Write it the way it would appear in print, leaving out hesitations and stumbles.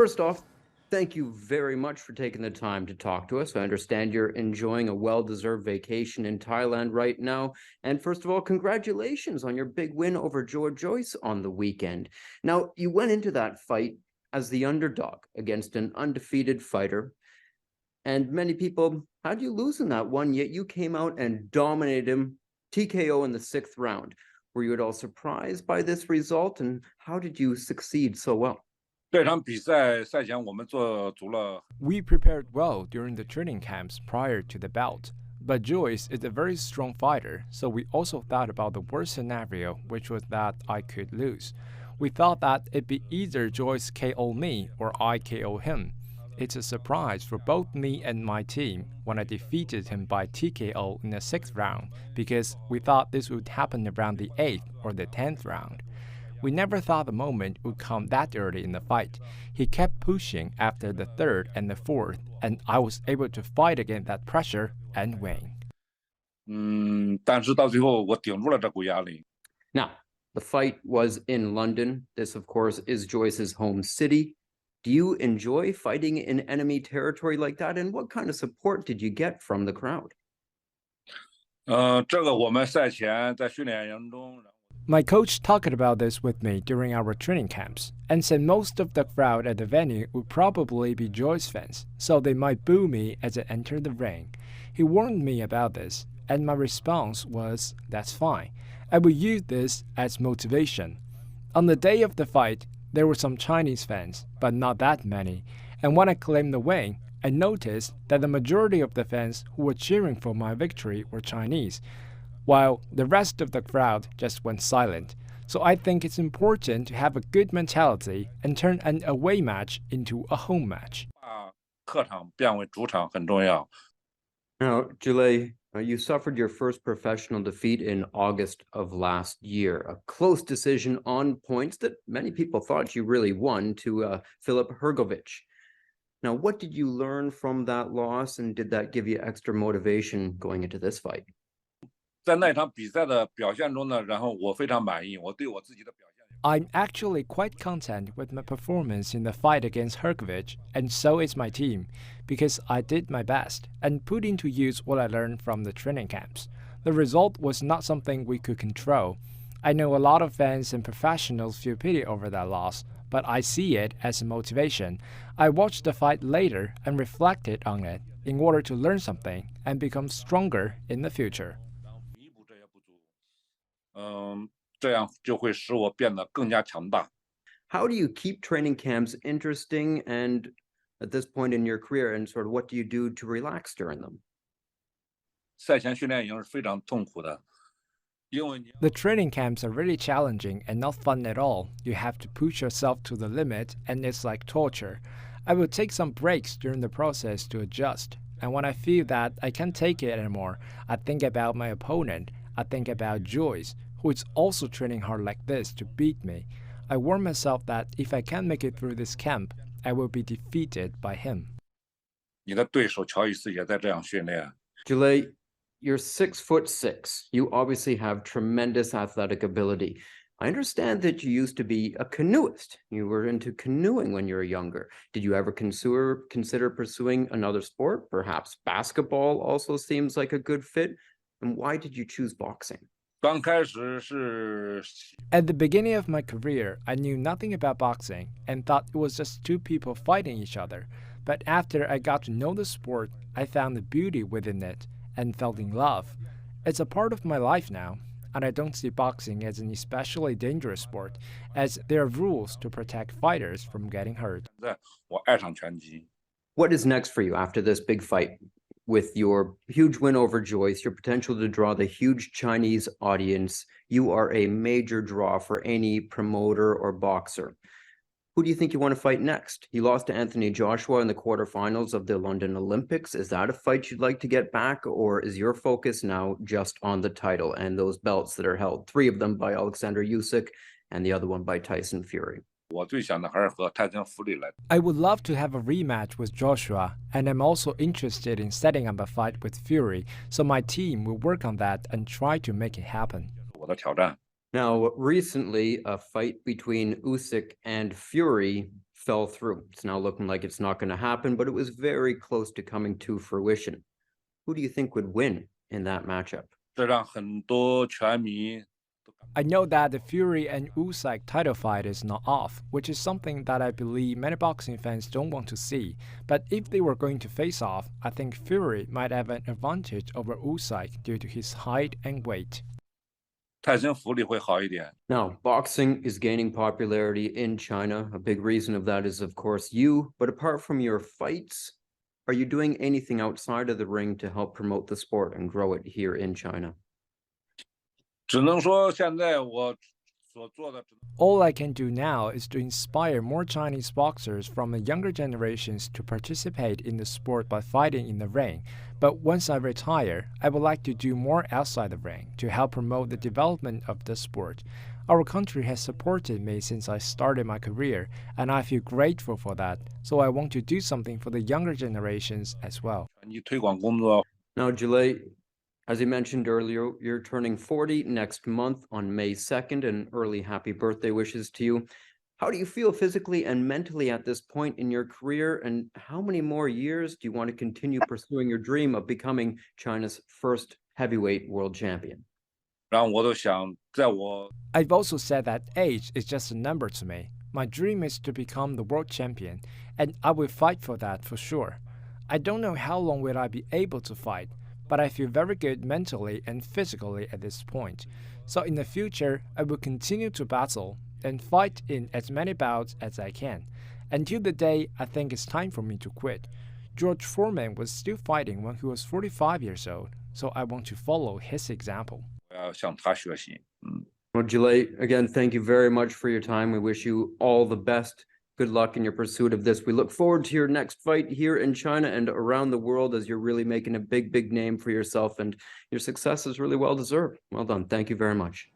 First off, thank you very much for taking the time to talk to us. I understand you're enjoying a well-deserved vacation in Thailand right now. And first of all, congratulations on your big win over Joyce on the weekend. Now, you went into that fight as the underdog against an undefeated fighter. And many people had you lose in that one, yet you came out and dominated him, TKO in the 6th round. Were you at all surprised by this result? And how did you succeed so well? We prepared well during the training camps prior to the bout, but Joyce is a very strong fighter, so we also thought about the worst scenario, which was that I could lose. We thought that it'd be either Joyce KO me or I KO him. It's a surprise for both me and my team when I defeated him by TKO in the 6th round, because we thought this would happen around the 8th or the 10th round. We never thought the moment would come that early in the fight. He kept pushing after the 3rd and the 4th, and I was able to fight against that pressure and win. Now, the fight was in London. This, of course, is Joyce's home city. Do you enjoy fighting in enemy territory like that? And what kind of support did you get from the crowd? My coach talked about this with me during our training camps and said most of the crowd at the venue would probably be Joyce fans, so they might boo me as I entered the ring. He warned me about this, and my response was, "That's fine. I will use this as motivation." On the day of the fight, there were some Chinese fans, but not that many, and when I claimed the win, I noticed that the majority of the fans who were cheering for my victory were Chinese, while the rest of the crowd just went silent. So I think it's important to have a good mentality and turn an away match into a home match. Now, Zhilei, you suffered your first professional defeat in August of last year, a close decision on points that many people thought you really won to Filip Hrgović. Now, what did you learn from that loss, and did that give you extra motivation going into this fight? I'm actually quite content with my performance in the fight against Hrgović, and so is my team, because I did my best and put into use what I learned from the training camps. The result was not something we could control. I know a lot of fans and professionals feel pity over that loss, but I see it as a motivation. I watched the fight later and reflected on it in order to learn something and become stronger in the future. How do you keep training camps interesting and at this point in your career, and sort of what do you do to relax during them? The training camps are really challenging and not fun at all. You have to push yourself to the limit, and it's like torture. I will take some breaks during the process to adjust, and when I feel that I can't take it anymore, I think about my opponent. I think about Joyce, who is also training hard like this to beat me. I warn myself that if I can't make it through this camp, I will be defeated by him. Zhilei, you're 6'6". You obviously have tremendous athletic ability. I understand that you used to be a canoeist. You were into canoeing when you were younger. Did you ever consider pursuing another sport? Perhaps basketball also seems like a good fit. And why did you choose boxing? At the beginning of my career, I knew nothing about boxing and thought it was just two people fighting each other. But after I got to know the sport, I found the beauty within it and fell in love. It's a part of my life now, and I don't see boxing as an especially dangerous sport, as there are rules to protect fighters from getting hurt. What is next for you after this big fight? With your huge win over Joyce, your potential to draw the huge Chinese audience, you are a major draw for any promoter or boxer. Who do you think you want to fight next? You lost to Anthony Joshua in the quarterfinals of the London Olympics. Is that a fight you'd like to get back, or is your focus now just on the title and those belts that are held, 3 of them by Alexander Usyk and the other one by Tyson Fury? I would love to have a rematch with Joshua, and I'm also interested in setting up a fight with Fury, so my team will work on that and try to make it happen. Now, recently, a fight between Usyk and Fury fell through. It's now looking like it's not going to happen, but it was very close to coming to fruition. Who do you think would win in that matchup? 这让很多拳迷 I know that the Fury and Usyk title fight is not off, which is something that I believe many boxing fans don't want to see. But if they were going to face off, I think Fury might have an advantage over Usyk due to his height and weight. 泰森福利会好一点。 Now, boxing is gaining popularity in China. A big reason of that is, of course, you. But apart from your fights, are you doing anything outside of the ring to help promote the sport and grow it here in China? 只能说现在我所做的， All I can do now is to inspire more Chinese boxers from the younger generations to participate in the sport by fighting in the ring. But once I retire, I would like to do more outside the ring to help promote the development of the sport. Our country has supported me since I started my career, and I feel grateful for that. So I want to do something for the younger generations as well. 你推广工作 Now, Zhilei, as you mentioned earlier, you're turning 40 next month on May 2nd, and early happy birthday wishes to you. How do you feel physically and mentally at this point in your career, and how many more years do you want to continue pursuing your dream of becoming China's first heavyweight world champion? 然后我都想在我 I've also said that age is just a number to me. My dream is to become the world champion, and I will fight for that for sure. I don't know how long will I be able to fight, but I feel very good mentally and physically at this point. So in the future, I will continue to battle and fight in as many bouts as I can, until the day I think it's time for me to quit. George Foreman was still fighting when he was 45 years old, so I want to follow his example. 我要向他学习。 Well, Zhilei, again, thank you very much for your time. We wish you all the best. Good luck in your pursuit of this. We look forward to your next fight here in China and around the world as you're really making a big, big name for yourself, and your success is really well deserved. Well done. Thank you very much.